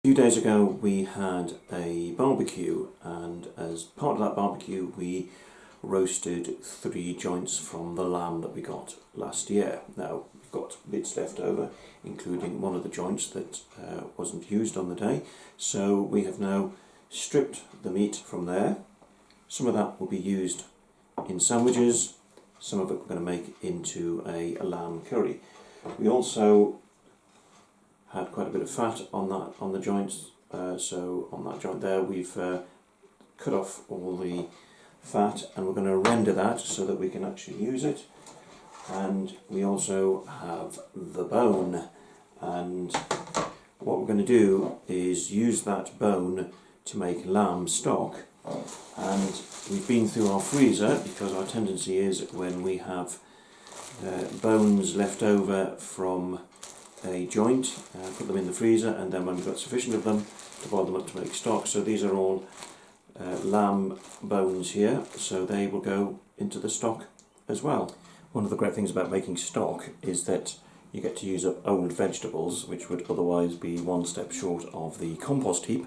few days ago we had a barbecue, and as part of that barbecue we roasted 3 joints from the lamb that we got last year. Now we've got bits left over, including one of the joints that wasn't used on the day, so we have now stripped the meat from there. Some of that will be used in sandwiches, some of it we're going to make into a lamb curry. We also had quite a bit of fat on the joints, so on that joint there we've cut off all the fat, and we're going to render that so that we can actually use it. And we also have the bone, and what we're going to do is use that bone to make lamb stock. And we've been through our freezer, because our tendency is when we have bones left over from a joint, put them in the freezer, and then when we've got sufficient of them, to boil them up to make stock. So these are all lamb bones here, so they will go into the stock as well. One of the great things about making stock is that you get to use up old vegetables which would otherwise be one step short of the compost heap,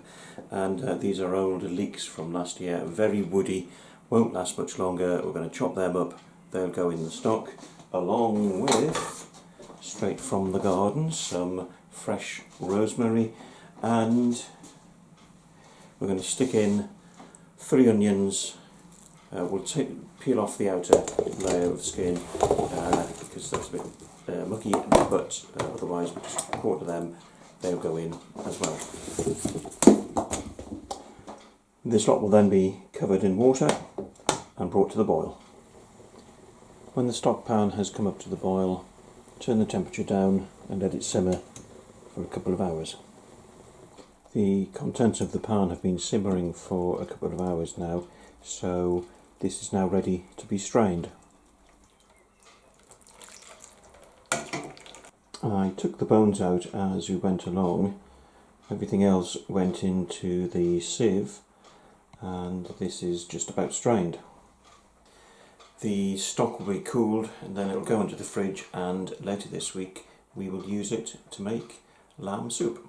and these are old leeks from last year, very woody, won't last much longer. We're going to chop them up, they'll go in the stock, along with, straight from the garden, some fresh rosemary, and we're going to stick in 3 onions. We'll peel off the outer layer of skin because that's a bit mucky, but otherwise we'll just quarter them, they'll go in as well. This lot will then be covered in water and brought to the boil. When the stock pan has come up to the boil, turn the temperature down and let it simmer for a couple of hours. The contents of the pan have been simmering for a couple of hours now, so this is now ready to be strained. I took the bones out as we went along. Everything else went into the sieve, and this is just about strained. The stock will be cooled and then it will go into the fridge, and later this week we will use it to make lamb soup.